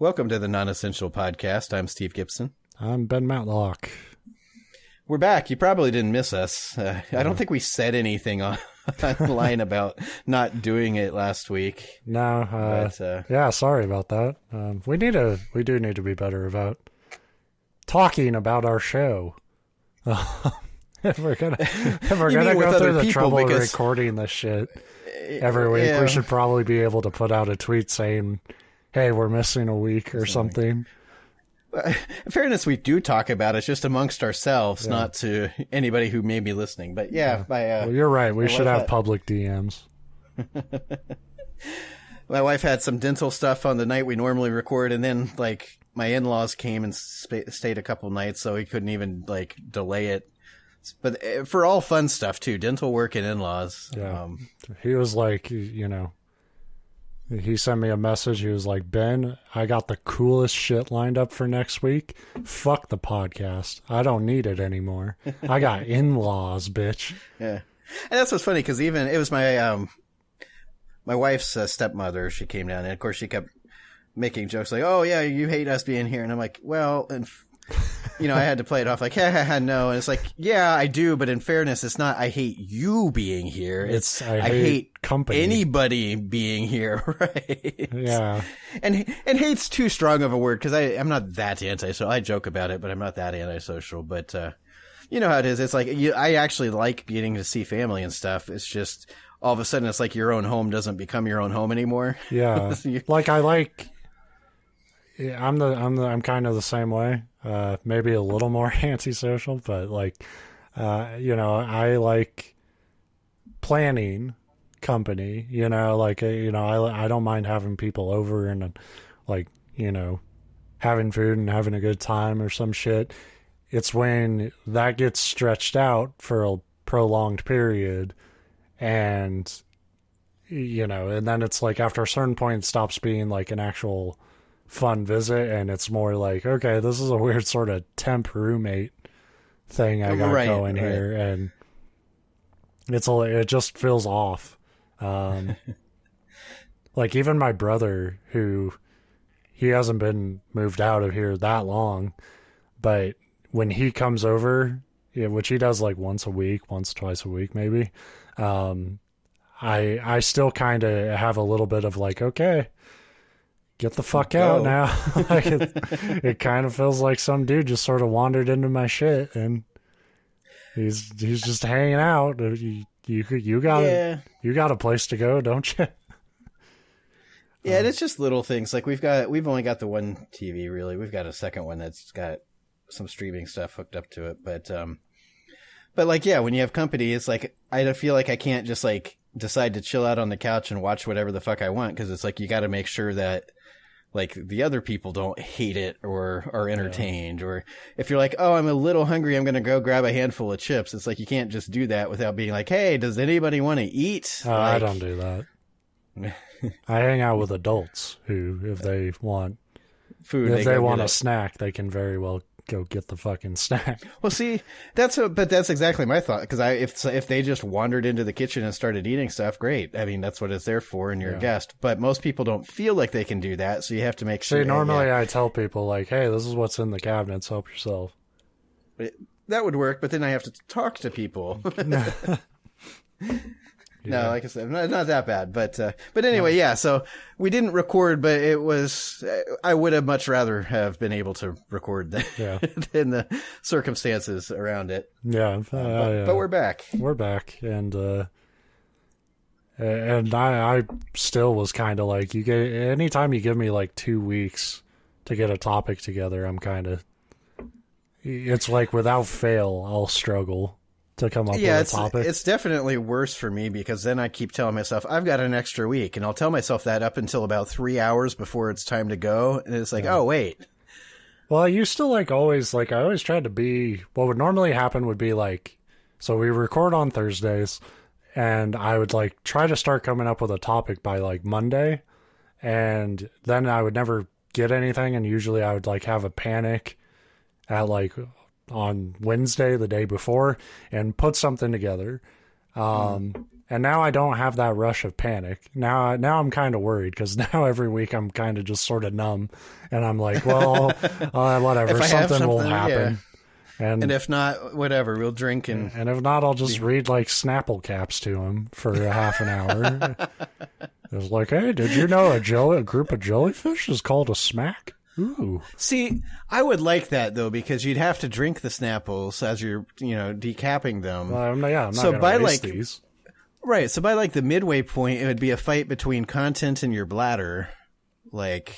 Welcome to the Non-Essential Podcast. I'm Steve Gibson. I'm Ben Matlock. We're back. You probably didn't miss us. I don't think we said anything online about not doing it last week. No, yeah, sorry about that. We do need to be better about talking about our show. If we're gonna go through the trouble of recording this shit every week, we should probably be able to put out a tweet saying, hey, we're missing a week or something. In fairness, we do talk about it just amongst ourselves, not to anybody who may be listening. But well, you're right. We should have public DMs. My wife had some dental stuff on the night we normally record, and then my in-laws came and stayed a couple nights, so we couldn't even delay it. But for all fun stuff too, dental work and in-laws. Yeah, he was like, he sent me a message. He was like, Ben, I got the coolest shit lined up for next week. Fuck the podcast. I don't need it anymore. I got in-laws, bitch. Yeah. And that's what's funny, because even it was my my wife's stepmother. She came down, and of course she kept making jokes like, oh yeah, you hate us being here. And I'm like, well, and I had to play it off like, no. And it's like, yeah, I do. But in fairness, it's not, I hate you being here. It's I hate company. Anybody being here. Right. Yeah. And hate's too strong of a word, because I'm not that antisocial. I joke about it, but I'm not that antisocial. But, you know how it is. It's like, I actually like getting to see family and stuff. It's just all of a sudden it's like your own home doesn't become your own home anymore. Yeah. I'm kind of the same way. Maybe a little more antisocial, but I like planning company, I don't mind having people over and having food and having a good time or some shit. It's when that gets stretched out for a prolonged period and then it's like after a certain point it stops being like an actual fun visit, and it's more like, okay, this is a weird sort of temp roommate thing I got going here, and it just feels off. Even my brother, who he hasn't been moved out of here that long, but when he comes over, which he does like once, twice a week maybe, I still kind of have a little bit of like, okay, get the fuck out now. It kind of feels like some dude just sort of wandered into my shit and he's just hanging out. You got a place to go, don't you? Yeah, and it's just little things. Like we've only got the one TV really. We've got a second one that's got some streaming stuff hooked up to it, but when you have company, it's like I feel like I can't just decide to chill out on the couch and watch whatever the fuck I want, because it's like you got to make sure that the other people don't hate it or are entertained. Or if you're like, oh, I'm a little hungry, I'm going to go grab a handful of chips. It's like, you can't just do that without being like, hey, does anybody want to eat? I don't do that. I hang out with adults who, if they want food, if they want a snack, they can very well go get the fucking snack. Well, see, that's exactly my thought. Because if they just wandered into the kitchen and started eating stuff, great. I mean, that's what it's there for, and you're a guest. But most people don't feel like they can do that, so you have to make sure. See, normally I tell people like, hey, this is what's in the cabinets. Help yourself. That would work, but then I have to talk to people. No, like I said, not that bad, but anyway, yeah. So we didn't record, but I would have much rather have been able to record than the circumstances around it. Yeah, but we're back. We're back, and I still was kind of like, anytime you give me like 2 weeks to get a topic together, I'm kind of, it's like without fail, I'll struggle to come up with a topic. It's definitely worse for me, because then I keep telling myself I've got an extra week, and I'll tell myself that up until about 3 hours before it's time to go, and it's like, oh wait. Well, I used to I always tried to be, what would normally happen would be so we record on Thursdays, and I would try to start coming up with a topic by Monday, and then I would never get anything, and usually I would have a panic at on Wednesday, the day before, and put something together. And And now I don't have that rush of panic. Now I'm kind of worried because now every week I'm kind of just sort of numb, and I'm like, well, whatever, something will happen. Yeah. And if not, whatever, we'll drink and if not, I'll just read like Snapple caps to him for a half an hour. It's like, hey, did you know a group of jellyfish is called a smack? Ooh. See, I would like that though, because you'd have to drink the Snapples as you're, decapping them. I'm not going to waste these. Right, so by like the midway point, it would be a fight between content and your bladder. Like,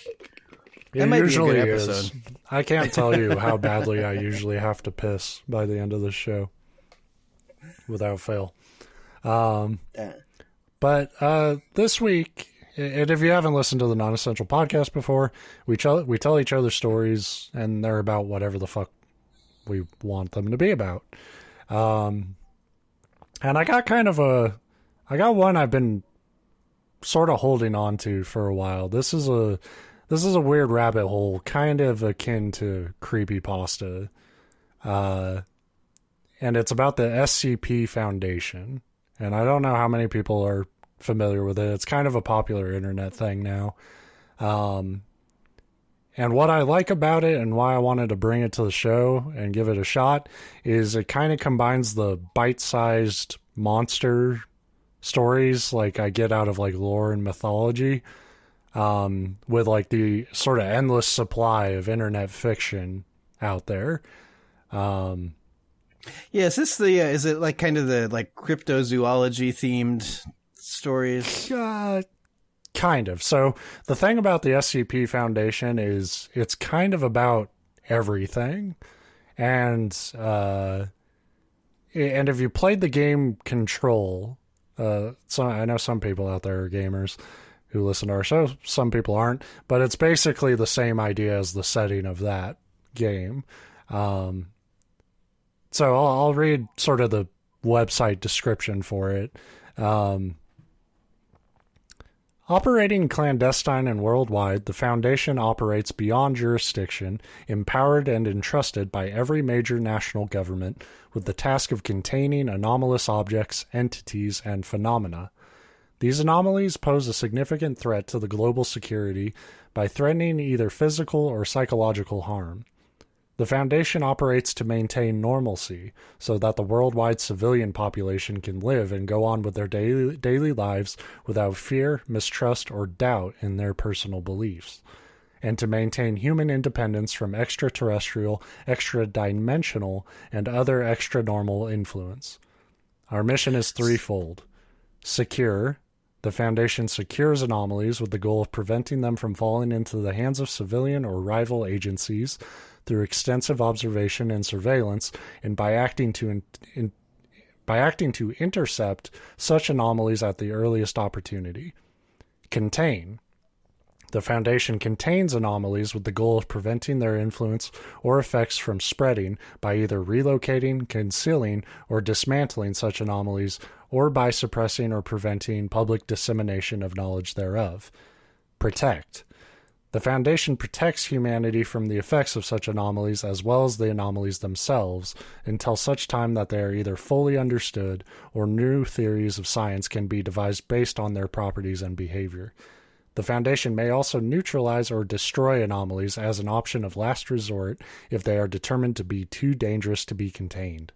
that might be a good episode. Is. I can't tell you how badly I usually have to piss by the end of the show, without fail. But this week, and if you haven't listened to the Non-Essential Podcast before, we tell each other stories, and they're about whatever the fuck we want them to be about. And I got one I've been sort of holding on to for a while. This is a weird rabbit hole, kind of akin to creepypasta. And it's about the SCP Foundation. And I don't know how many people are familiar with it. It's kind of a popular internet thing now. And what I like about it and why I wanted to bring it to the show and give it a shot is it kind of combines the bite-sized monster stories like I get out of like lore and mythology with like the sort of endless supply of internet fiction out there. Is it like kind of the like cryptozoology themed stories? Kind of. So the thing about the SCP Foundation is it's kind of about everything. And if you played the game Control, so I know some people out there are gamers who listen to our show. Some people aren't, but it's basically the same idea as the setting of that game. So I'll read sort of the website description for it. Operating clandestine and worldwide, the Foundation operates beyond jurisdiction, empowered and entrusted by every major national government with the task of containing anomalous objects, entities, and phenomena. These anomalies pose a significant threat to the global security by threatening either physical or psychological harm. The Foundation operates to maintain normalcy so that the worldwide civilian population can live and go on with their daily lives without fear, mistrust, or doubt in their personal beliefs, and to maintain human independence from extraterrestrial, extra-dimensional, and other extra-normal influence. Our mission is threefold. Secure. The Foundation secures anomalies with the goal of preventing them from falling into the hands of civilian or rival agencies through extensive observation and surveillance, and by acting to intercept such anomalies at the earliest opportunity. Contain. The Foundation contains anomalies with the goal of preventing their influence or effects from spreading by either relocating, concealing, or dismantling such anomalies, or by suppressing or preventing public dissemination of knowledge thereof. Protect. The Foundation protects humanity from the effects of such anomalies as well as the anomalies themselves until such time that they are either fully understood or new theories of science can be devised based on their properties and behavior. The Foundation may also neutralize or destroy anomalies as an option of last resort if they are determined to be too dangerous to be contained.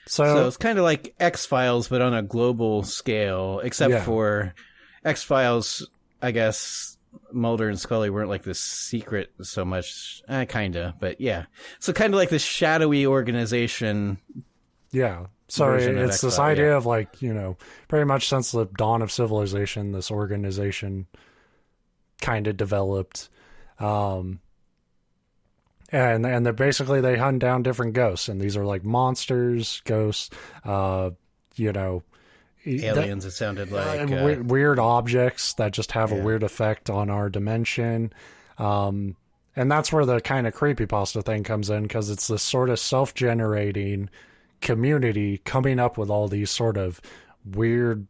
So it's kind of like X-Files, but on a global scale, except for X-Files, I guess Mulder and Scully weren't like this secret so much. Kind of, but yeah. So kind of like this shadowy organization. Yeah. So it's this idea of like, pretty much since the dawn of civilization, this organization kind of developed. And they're basically, they hunt down different ghosts, and these are like monsters, ghosts, aliens, it sounded like. Weird objects that just have a weird effect on our dimension. And that's where the kind of creepypasta thing comes in, because it's this sort of self-generating community coming up with all these sort of weird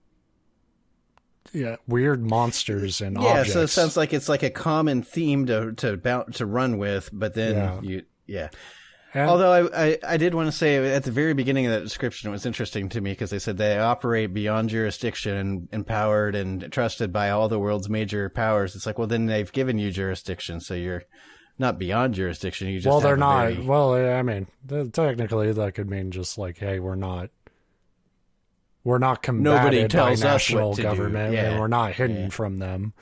monsters and objects. Yeah, so it sounds like it's like a common theme to run with, but then Although I did want to say at the very beginning of that description, it was interesting to me because they said they operate beyond jurisdiction and empowered and trusted by all the world's major powers. It's like, well, then they've given you jurisdiction, so you're not beyond jurisdiction. You just they're not. Well, I mean, technically that could mean just like, hey, we're not combated by national government, and we're not hidden from them.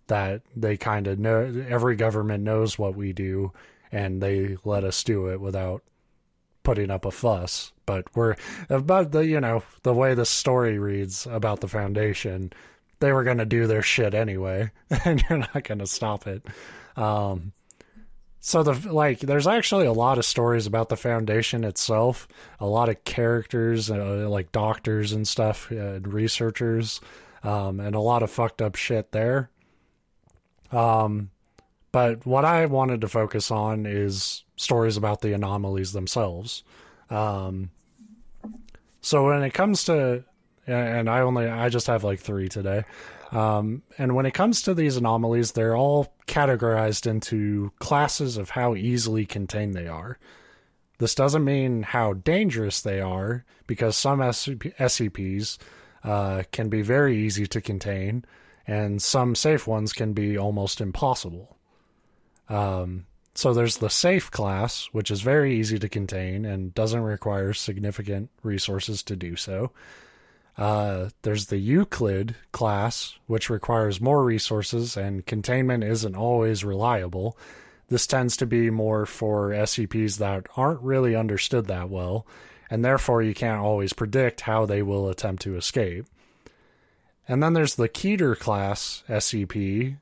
That they kind of know. Every government knows what we do, and they let us do it without putting up a fuss. But the way the story reads about the Foundation, they were going to do their shit anyway, and you're not going to stop it. So there's actually a lot of stories about the Foundation itself, a lot of characters, like doctors and stuff, and researchers, and a lot of fucked up shit there. But what I wanted to focus on is stories about the anomalies themselves. So when it comes to, and I just have like 3 today. And when it comes to these anomalies, they're all categorized into classes of how easily contained they are. This doesn't mean how dangerous they are, because some SCPs can be very easy to contain, and some safe ones can be almost impossible. So there's the safe class, which is very easy to contain and doesn't require significant resources to do so. There's the Euclid class, which requires more resources and containment isn't always reliable. This tends to be more for SCPs that aren't really understood that well, and therefore you can't always predict how they will attempt to escape. And then there's the Keter class SCP,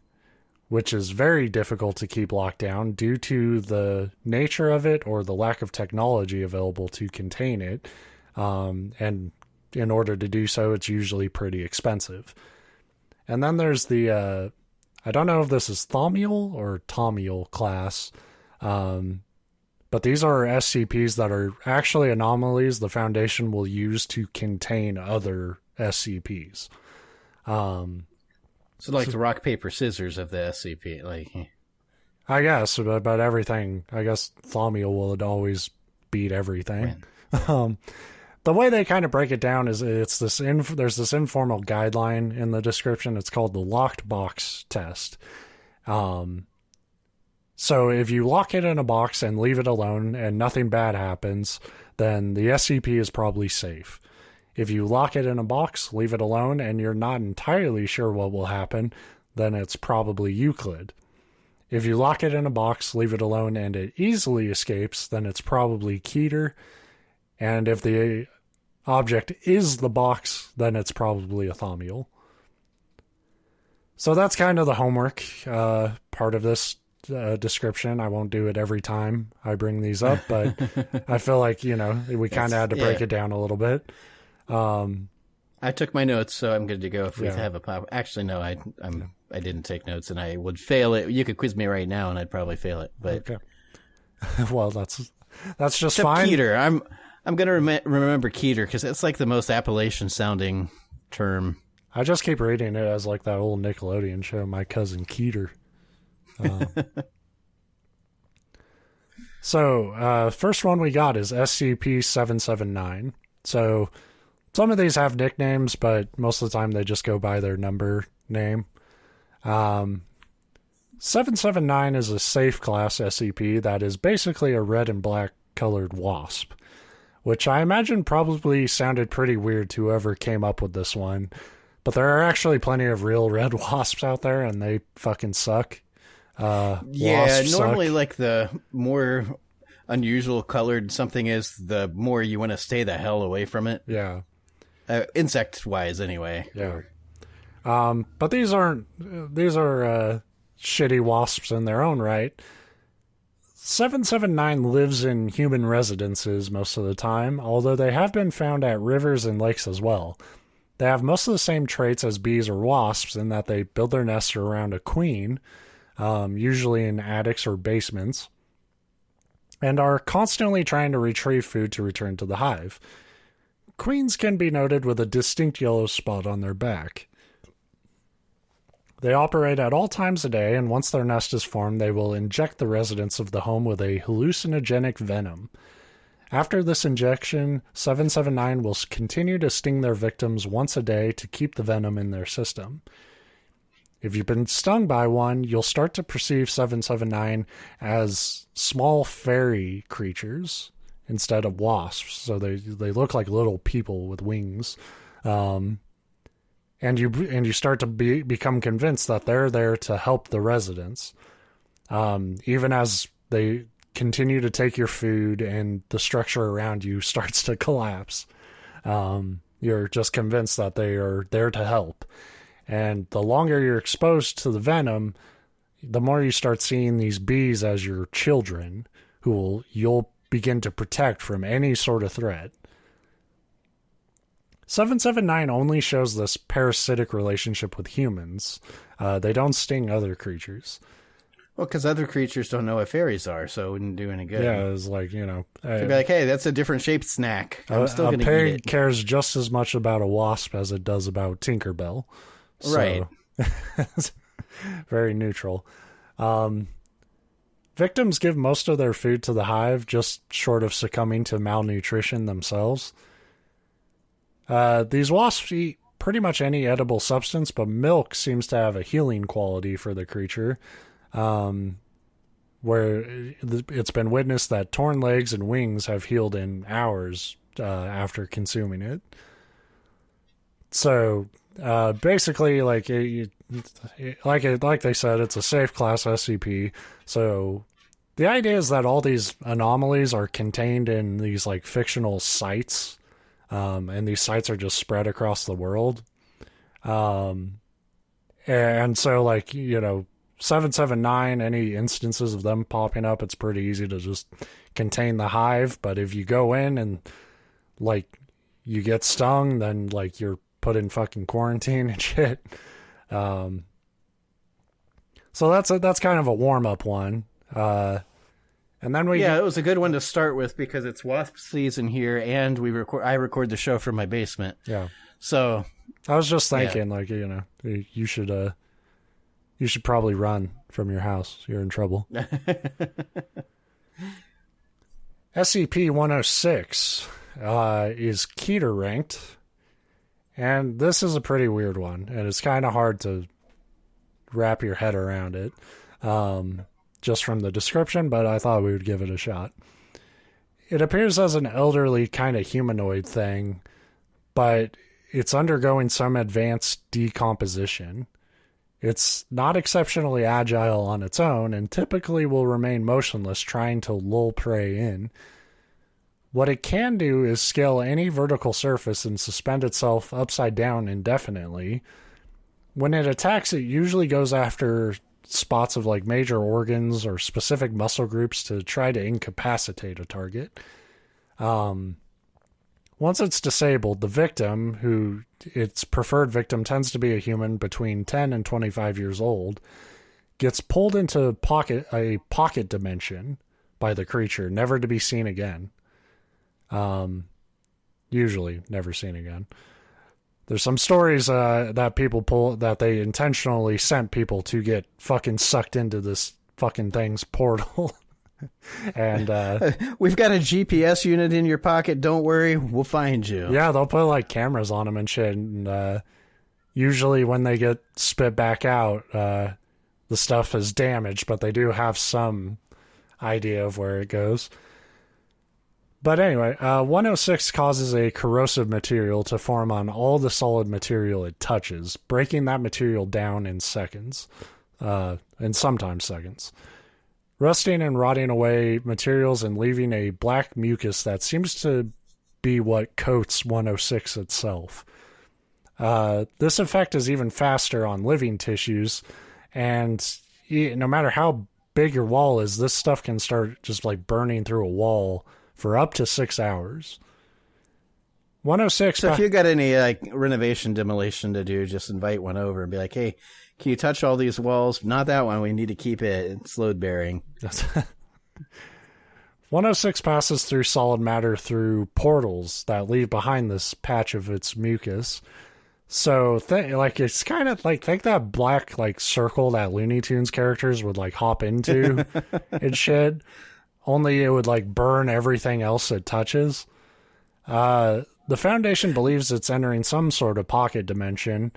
which is very difficult to keep locked down due to the nature of it or the lack of technology available to contain it. And in order to do so, it's usually pretty expensive. And then there's the, I don't know if this is Thaumiel or Tomiel class, but these are SCPs that are actually anomalies the Foundation will use to contain other SCPs. So like the rock, paper, scissors of the SCP, like. I guess, but everything, I guess Thaumiel will always beat everything. The way they kind of break it down is there's this informal guideline in the description. It's called the locked box test. So if you lock it in a box and leave it alone and nothing bad happens, then the SCP is probably safe. If you lock it in a box, leave it alone, and you're not entirely sure what will happen, then it's probably Euclid. If you lock it in a box, leave it alone, and it easily escapes, then it's probably Keter. And if the object is the box, then it's probably a Thaumiel. So that's kind of the homework part of this description. I won't do it every time I bring these up, but I feel like, we kind of had to break it down a little bit. I took my notes, so I'm good to go if we have a pop. Actually, no, I didn't take notes, and I would fail it. You could quiz me right now, and I'd probably fail it. But okay. Well, that's just except fine. Keter, I'm gonna remember Keter because it's like the most Appalachian sounding term. I just keep reading it as like that old Nickelodeon show, My Cousin Keter. So, first one we got is SCP-779. So, some of these have nicknames, but most of the time they just go by their number name. 779 is a safe class SCP that is basically a red and black colored wasp, which I imagine probably sounded pretty weird to whoever came up with this one. But there are actually plenty of real red wasps out there, and they fucking suck. Normally, like, the more unusual colored something is, the more you want to stay the hell away from it. Yeah. Insect-wise, anyway. Yeah. But these are shitty wasps in their own right. 779 lives in human residences most of the time, although they have been found at rivers and lakes as well. They have most of the same traits as bees or wasps in that they build their nests around a queen, usually in attics or basements, and are constantly trying to retrieve food to return to the hive. Queens can be noted with a distinct yellow spot on their back. They operate at all times of day, and once their nest is formed, they will inject the residents of the home with a hallucinogenic venom. After this injection, 779 will continue to sting their victims once a day to keep the venom in their system. If you've been stung by one, you'll start to perceive 779 as small fairy creatures instead of wasps. So they look like little people with wings. And you start to become convinced that they're there to help the residents. Even as they continue to take your food and the structure around you starts to collapse. You're just convinced that they are there to help. And the longer you're exposed to the venom, the more you start seeing these bees as your children who you'll begin to protect from any sort of threat. 779 only shows this parasitic relationship with humans. They don't sting other creatures. Well, because other creatures don't know what fairies are, so it wouldn't do any good. Yeah, it's like, They'd be like, hey, that's a different shaped snack. I'm still going to eat it. A pig cares just as much about a wasp as it does about Tinkerbell. Right. So, very neutral. Victims give most of their food to the hive, just short of succumbing to malnutrition themselves. These wasps eat pretty much any edible substance, but milk seems to have a healing quality for the creature, where it's been witnessed that torn legs and wings have healed in hours after consuming it. So basically, like they said, it's a safe class SCP. So the idea is that all these anomalies are contained in these like fictional sites. And these sites are just spread across the world. And so, like, 779, any instances of them popping up, it's pretty easy to just contain the hive. But if you go in and, like, you get stung, then, like, you're put in fucking quarantine and shit. So that's kind of a warm-up one. And then it was a good one to start with because it's wasp season here, and I record the show from my basement. Yeah. So I was just thinking, you should probably run from your house. You're in trouble. SCP-106 is Keter ranked, and this is a pretty weird one, and it's kind of hard to wrap your head around it. Just from the description, but I thought we would give it a shot. It appears as an elderly kind of humanoid thing, but it's undergoing some advanced decomposition. It's not exceptionally agile on its own and typically will remain motionless trying to lull prey in. What it can do is scale any vertical surface and suspend itself upside down indefinitely. When it attacks, it usually goes after spots of like major organs or specific muscle groups to try to incapacitate a target. Once it's disabled, the victim, who its preferred victim tends to be a human between 10 and 25 years old, gets pulled into a pocket dimension by the creature, never to be seen again. Usually never seen again. There's some stories that people pull that they intentionally sent people to get fucking sucked into this fucking thing's portal. And we've got a GPS unit in your pocket. Don't worry, we'll find you. Yeah, they'll put like cameras on them and shit. And usually when they get spit back out, the stuff is damaged, but they do have some idea of where it goes. But anyway, 106 causes a corrosive material to form on all the solid material it touches, breaking that material down in seconds, and sometimes seconds. Rusting and rotting away materials and leaving a black mucus that seems to be what coats 106 itself. This effect is even faster on living tissues, and no matter how big your wall is, this stuff can start just like burning through a wall for up to 6 hours. 106. So if you got any like renovation demolition to do, just invite one over and be like, hey, can you touch all these walls? Not that one. We need to keep it. It's load bearing. 106 passes through solid matter through portals that leave behind this patch of its mucus. So it's kind of like, think that black like circle that Looney Tunes characters would like hop into and shit. Only it would like burn everything else it touches. The Foundation believes it's entering some sort of pocket dimension,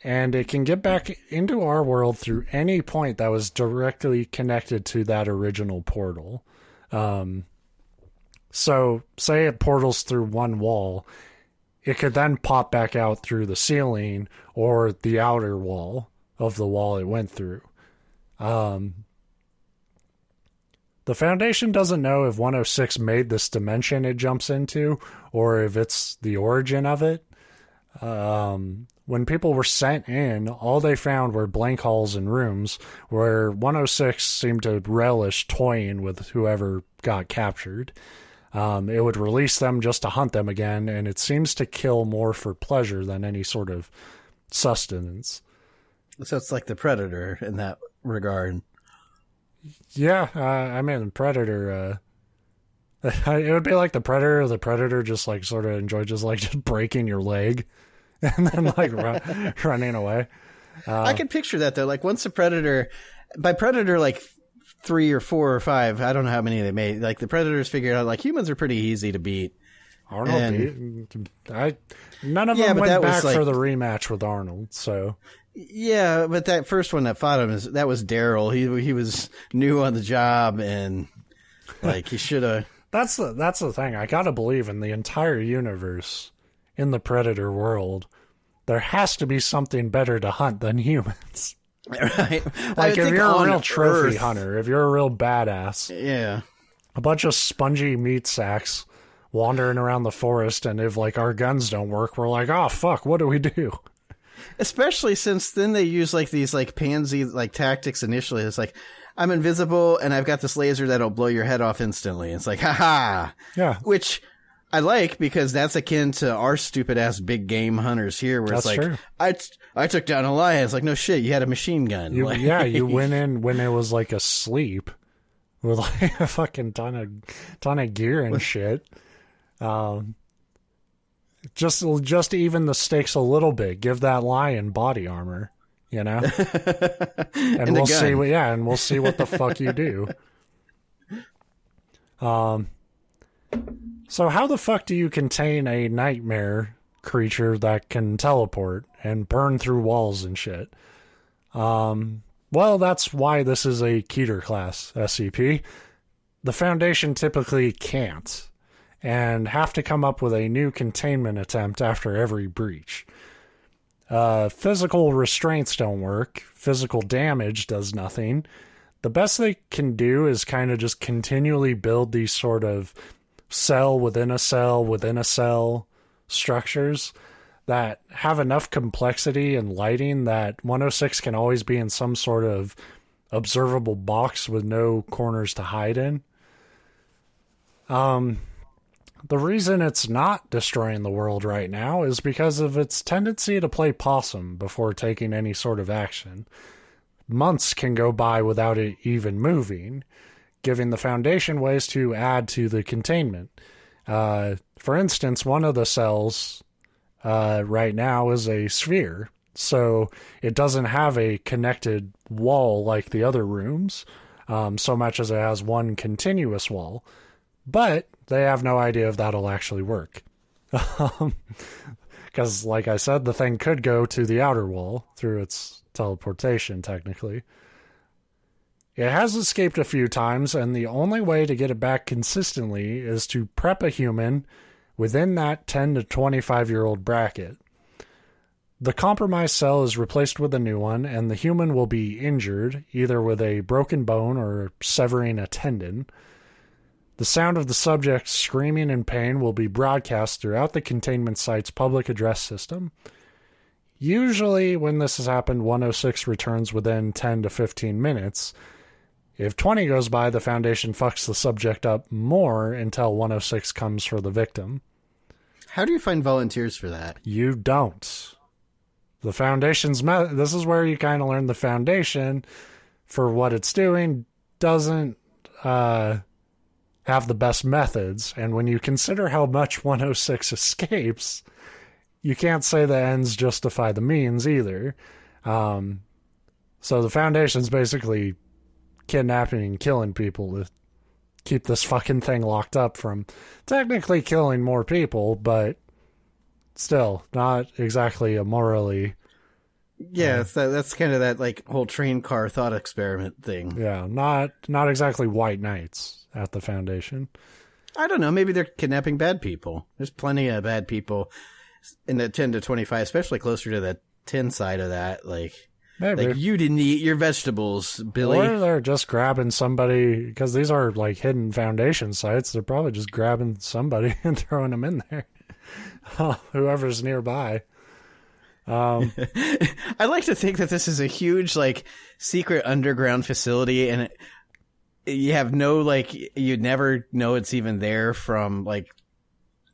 and it can get back into our world through any point that was directly connected to that original portal. So say it portals through one wall, it could then pop back out through the ceiling or the outer wall of the wall it went through. The Foundation doesn't know if 106 made this dimension it jumps into or if it's the origin of it. When people were sent in, all they found were blank halls and rooms where 106 seemed to relish toying with whoever got captured. It would release them just to hunt them again, and it seems to kill more for pleasure than any sort of sustenance. So it's like the Predator in that regard. Yeah, I mean, Predator, it would be like the Predator. The Predator just like sort of enjoyed just breaking your leg and then like running away. I could picture that though. Like once the Predator, by Predator, like 3 or 4 or 5, I don't know how many they made. Like the Predators figured out like humans are pretty easy to beat. Arnold none of them went back for the rematch with Arnold. So yeah, but that first one that fought him that was Daryl. He was new on the job and like he should have. That's the thing. I gotta believe in the entire universe, in the Predator world, there has to be something better to hunt than humans. Right. Like if you're a real trophy hunter, if you're a real badass, yeah, a bunch of spongy meat sacks wandering around the forest, and if like our guns don't work, we're like, oh fuck, what do we do? Especially since then they use like these like pansy like tactics initially. It's like I'm invisible and I've got this laser that'll blow your head off instantly. It's like haha, yeah, which I like because that's akin to our stupid ass big game hunters here, where that's it's like true. I took down a lion. It's like no shit, you had a machine gun. You went in when it was like asleep with like a fucking ton of gear and shit. Just to even the stakes a little bit, give that lion body armor, you know, and we'll see what the fuck you do. So how the fuck do you contain a nightmare creature that can teleport and burn through walls and shit? Well, that's why this is a Keter class SCP. The Foundation typically can't, and have to come up with a new containment attempt after every breach. Physical restraints don't work. Physical damage does nothing. The best they can do is kind of just continually build these sort of cell within a cell within a cell structures that have enough complexity and lighting that 106 can always be in some sort of observable box with no corners to hide in. The reason it's not destroying the world right now is because of its tendency to play possum before taking any sort of action. Months can go by without it even moving, giving the Foundation ways to add to the containment. For instance, one of the cells right now is a sphere, so it doesn't have a connected wall like the other rooms, so much as it has one continuous wall. But they have no idea if that'll actually work. Because, like I said, the thing could go to the outer wall through its teleportation, technically. It has escaped a few times, and the only way to get it back consistently is to prep a human within that 10 to 25-year-old bracket. The compromised cell is replaced with a new one, and the human will be injured, either with a broken bone or severing a tendon. The sound of the subject screaming in pain will be broadcast throughout the containment site's public address system. Usually, when this has happened, 106 returns within 10 to 15 minutes. If 20 goes by, the Foundation fucks the subject up more until 106 comes for the victim. How do you find volunteers for that? You don't. The Foundation's this is where you kind of learn the Foundation, for what it's doing, doesn't have the best methods, and when you consider how much 106 escapes, you can't say the ends justify the means either. So the Foundation's basically kidnapping and killing people to keep this fucking thing locked up from technically killing more people, but still not exactly a morally... Yeah, that's kind of that like whole train car thought experiment thing. Yeah, not exactly white knights at the Foundation. I don't know. Maybe they're kidnapping bad people. There's plenty of bad people in the 10 to 25, especially closer to the 10 side of that. Like you didn't eat your vegetables, Billy. Or they're just grabbing somebody, because these are like hidden Foundation sites. They're probably just grabbing somebody and throwing them in there. Whoever's nearby. I like to think that this is a huge like secret underground facility, and you have no like you'd never know it's even there from like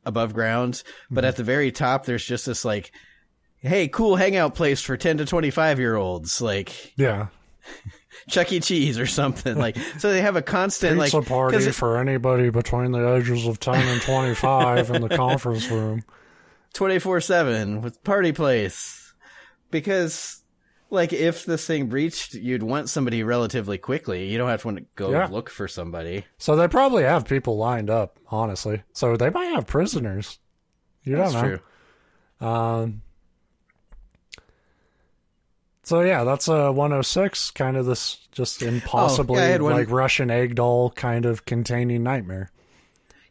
above ground, but at the very top there's just this like, hey, cool hangout place for 10 to 25-year-olds, like Chuck E. Cheese or something. Like, so they have a constant pizza party for anybody between the ages of 10 and 25 in the conference room. 24/7 with party place. Because, like, if this thing breached, you'd want somebody relatively quickly. You don't have to go look for somebody. So they probably have people lined up, honestly. So they might have prisoners. You don't know. That's true. So yeah, that's a 106, kind of this just impossibly like Russian egg doll kind of containing nightmare.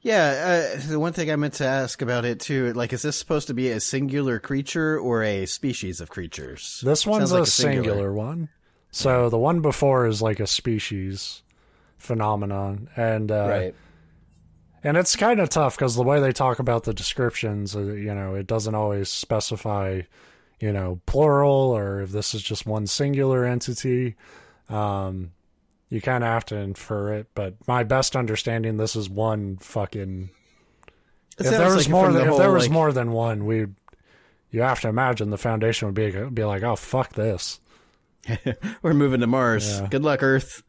Yeah, the one thing I meant to ask about it too, like, is this supposed to be a singular creature or a species of creatures? This one's like a singular one. So the one before is like a species phenomenon, and right. And it's kind of tough because the way they talk about the descriptions, it doesn't always specify, plural, or if this is just one singular entity. You kind of have to infer it, but my best understanding, this is one fucking... If there was more than one, you have to imagine the Foundation would be like, oh, fuck this. We're moving to Mars. Yeah. Good luck, Earth.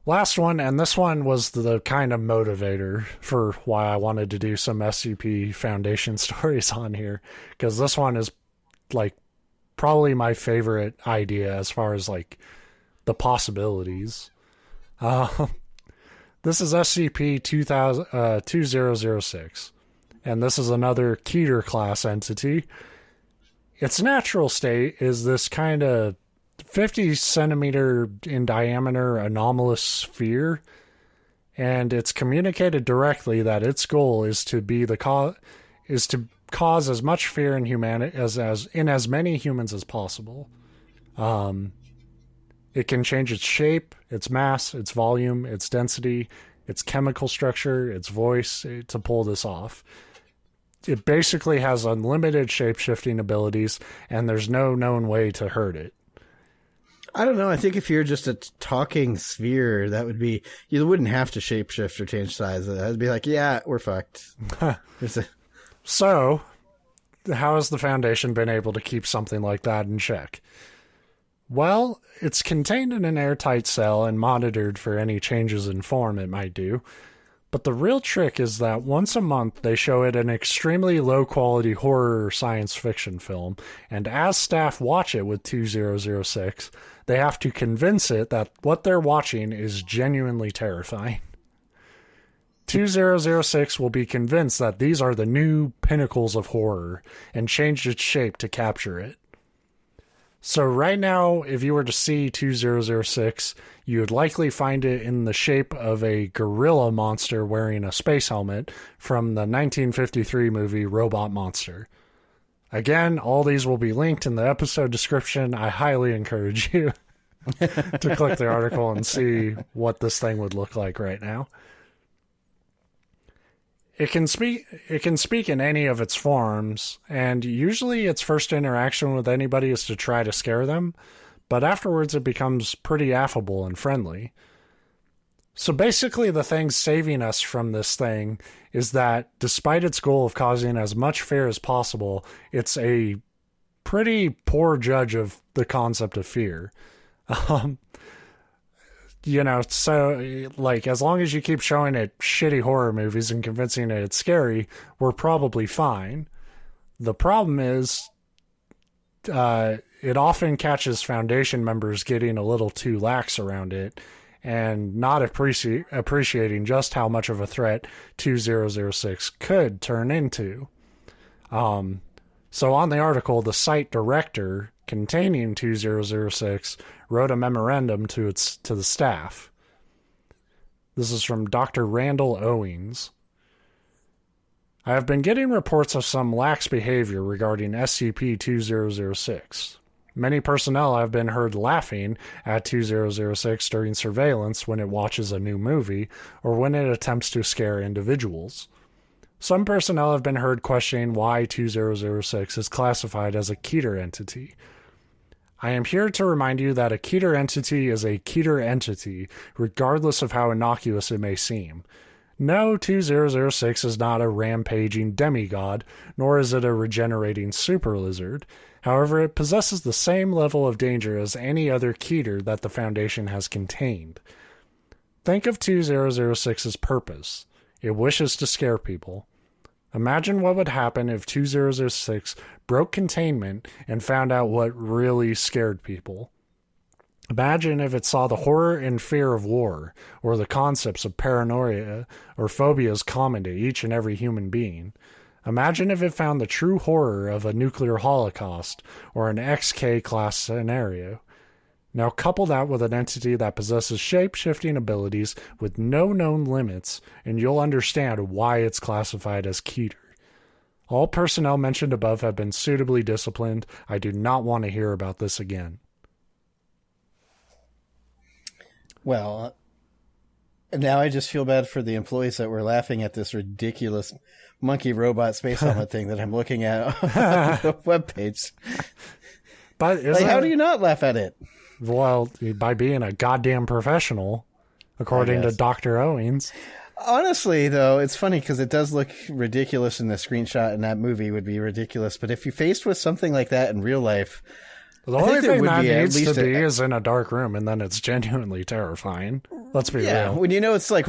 Last one, and this one was the kind of motivator for why I wanted to do some SCP Foundation stories on here, because this one is like probably my favorite idea as far as like the possibilities. This is SCP-2006, and this is another Keter class entity. Its natural state is this kind of 50 centimeter in diameter anomalous sphere, and it's communicated directly that its goal is to be cause as much fear in humanity as many humans as possible. It can change its shape, its mass, its volume, its density, its chemical structure, its voice to pull this off. It basically has unlimited shape-shifting abilities, and there's no known way to hurt it. I don't know. I think if you're just a talking sphere, you wouldn't have to shapeshift or change size. I'd be like, yeah, we're fucked. So, how has the Foundation been able to keep something like that in check? Well, it's contained in an airtight cell and monitored for any changes in form it might do. But the real trick is that once a month they show it an extremely low-quality horror or science fiction film, and as staff watch it with 2006, they have to convince it that what they're watching is genuinely terrifying. 2006 will be convinced that these are the new pinnacles of horror, and change its shape to capture it. So right now, if you were to see 2006, you would likely find it in the shape of a gorilla monster wearing a space helmet from the 1953 movie Robot Monster. Again, all these will be linked in the episode description. I highly encourage you to click the article and see what this thing would look like right now. It can speak in any of its forms, and usually its first interaction with anybody is to try to scare them, but afterwards it becomes pretty affable and friendly. So basically the thing saving us from this thing is that despite its goal of causing as much fear as possible, it's a pretty poor judge of the concept of fear. so, like, as long as you keep showing it shitty horror movies and convincing it it's scary, we're probably fine. The problem is, it often catches Foundation members getting a little too lax around it and not appreciating just how much of a threat 2006 could turn into. So on the article, the site director containing 2006 wrote a memorandum to the staff. This is from Dr. Randall Owings. I have been getting reports of some lax behavior regarding SCP-2006. Many personnel have been heard laughing at 2006 during surveillance when it watches a new movie or when it attempts to scare individuals. Some personnel have been heard questioning why 2006 is classified as a Keter entity. I am here to remind you that a Keter entity is a Keter entity, regardless of how innocuous it may seem. No, 2006 is not a rampaging demigod, nor is it a regenerating super lizard. However, it possesses the same level of danger as any other Keter that the Foundation has contained. Think of 2006's purpose. It wishes to scare people. Imagine what would happen if 2006 broke containment and found out what really scared people. Imagine if it saw the horror and fear of war, or the concepts of paranoia or phobias common to each and every human being. Imagine if it found the true horror of a nuclear holocaust or an XK-class scenario. Now couple that with an entity that possesses shape-shifting abilities with no known limits, and you'll understand why it's classified as Keter. All personnel mentioned above have been suitably disciplined. I do not want to hear about this again. Well, now I just feel bad for the employees that were laughing at this ridiculous monkey robot space helmet thing that I'm looking at on the webpage. But how do you not laugh at it? Well, by being a goddamn professional, according to Dr. Owens. Honestly, though, it's funny because it does look ridiculous in the screenshot, and that movie would be ridiculous. But if you're faced with something like that in real life, the only thing that needs to be is in a dark room, and then it's genuinely terrifying. Let's be real. When you know it's like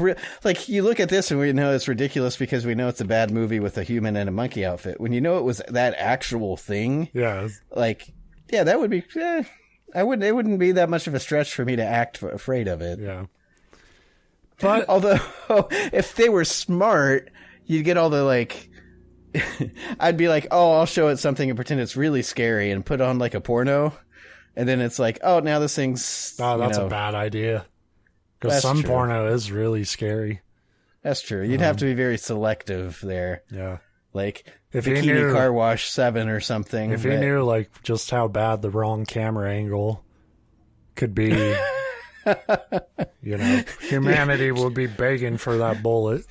you look at this and we know it's ridiculous because we know it's a bad movie with a human and a monkey outfit. When you know it was that actual thing, that would be. It wouldn't be that much of a stretch for me to act afraid of it. Yeah. But although if they were smart, you'd get all the I'd be like, oh, I'll show it something and pretend it's really scary and put on like a porno, and then it's like, oh, now this thing's. Oh, that's a bad idea. Because some porno is really scary. That's true. You'd have to be very selective there. Yeah. Like if Bikini you knew, Car Wash 7 or something. If you knew just how bad the wrong camera angle could be, humanity would be begging for that bullet.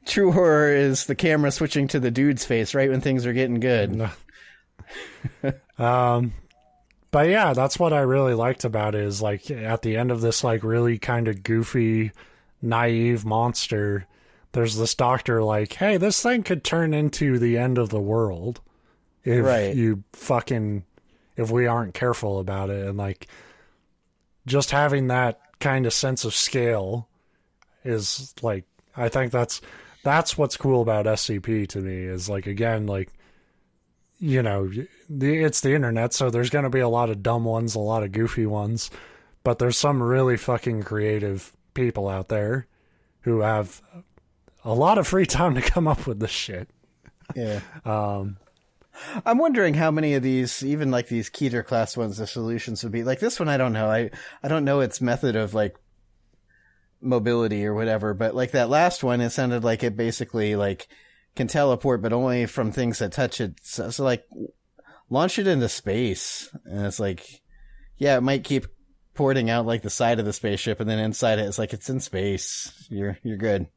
True horror is the camera switching to the dude's face right when things are getting good. But yeah, that's what I really liked about it is at the end of this really kind of goofy, naive monster, there's this doctor hey, this thing could turn into the end of the world if if we aren't careful about it. And just having that kind of sense of scale is I think that's what's cool about SCP to me is again, it's the internet, so there's going to be a lot of dumb ones, a lot of goofy ones, but there's some really fucking creative people out there who have a lot of free time to come up with this shit. Yeah. I'm wondering how many of these, even these Keter class ones, the solutions would be. This one, I don't know. I don't know its method of mobility or whatever, but that last one, it sounded like it basically can teleport, but only from things that touch it. So launch it into space, and it's it might keep porting out the side of the spaceship, and then inside it, it's in space. You're good.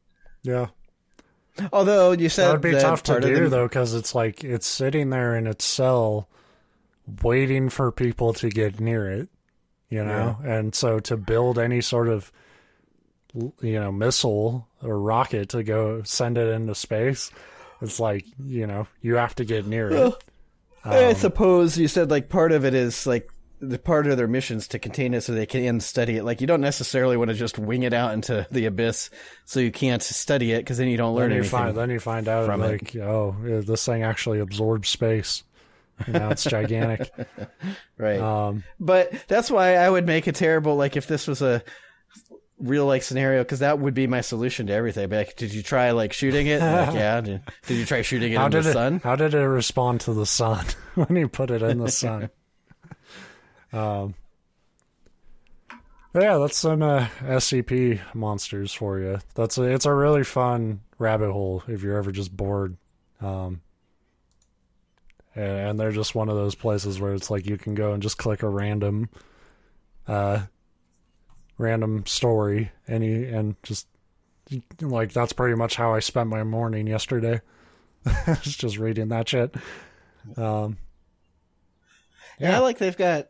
Yeah. Although you said that would be tough to do though, because it's it's sitting there in its cell, waiting for people to get near it, and so to build any sort of missile or rocket to go send it into space, it's you have to get near it. I suppose you said part of it is the part of their missions to contain it so they can study it. Like, you don't necessarily want to just wing it out into the abyss so you can't study it, because then you don't learn anything. Then you find out, like, oh, this thing actually absorbs space. And now it's gigantic. Right. But that's why I would make a terrible, like, if this was a real, like, scenario, because that would be my solution to everything. But, like, did you try, like, shooting it? Like, yeah. Did you try shooting it in the sun? How did it respond to the sun when you put it in the sun? Yeah, that's some SCP monsters for you. It's a really fun rabbit hole if you're ever just bored. And they're just one of those places where it's like you can go and just click a random story and just, like, that's pretty much how I spent my morning yesterday. Just reading that shit. Yeah, I like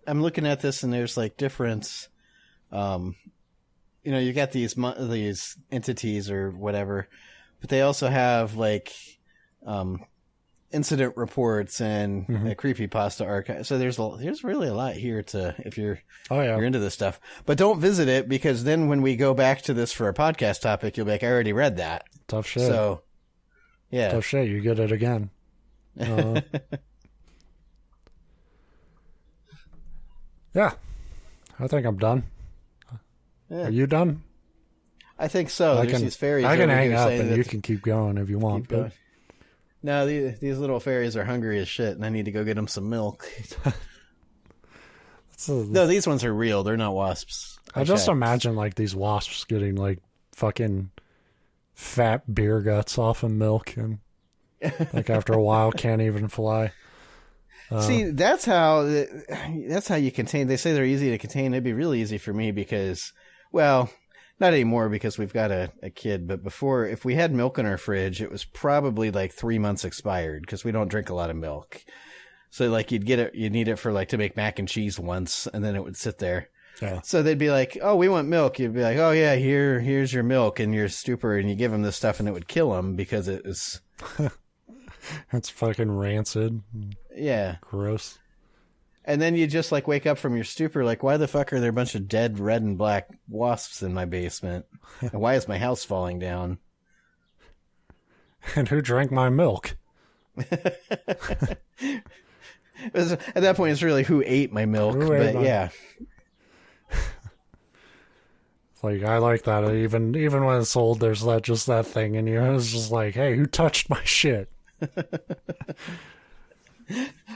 I'm looking at this and there's like different, you got these entities or whatever, but they also have like, incident reports and a creepypasta archive. So there's really a lot here if you're into this stuff. But don't visit it, because then when we go back to this for a podcast topic, you'll be like, I already read that. Tough shit. So, yeah. Tough shit. You get it again. Yeah. I think I'm done. Yeah. Are you done? I think so. I can hang up and you can keep going if you want. But... No, these little fairies are hungry as shit, and I need to go get them some milk. No, these ones are real. They're not wasps. I just imagine, like, these wasps getting, like, fucking fat beer guts off of milk, and, like, after a while can't even fly. See, that's how you contain. They say they're easy to contain. It'd be really easy for me because, well, not anymore because we've got a kid. But before, if we had milk in our fridge, it was probably like 3 months expired because we don't drink a lot of milk. So like you'd need it for like to make mac and cheese once, and then it would sit there. Yeah. So they'd be like, "Oh, we want milk." You'd be like, "Oh yeah, here's your milk," and you're stupor, and you give them this stuff, and it would kill them because it was. That's fucking rancid. Yeah. Gross. And then you just like wake up from your stupor like, why the fuck are there a bunch of dead red and black wasps in my basement? And why is my house falling down? And who drank my milk? At that point, it's really who ate my milk. Yeah. Like, I like that. Even when it's old, there's that thing in you. It's just like, hey, who touched my shit?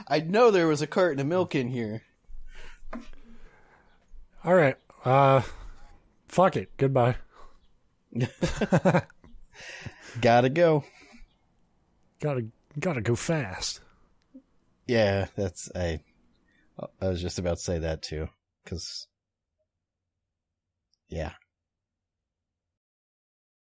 I know there was a carton of milk in here. All right. Fuck it. Goodbye. Gotta go. Gotta go fast. Yeah, I was just about to say that too. 'Cause, yeah.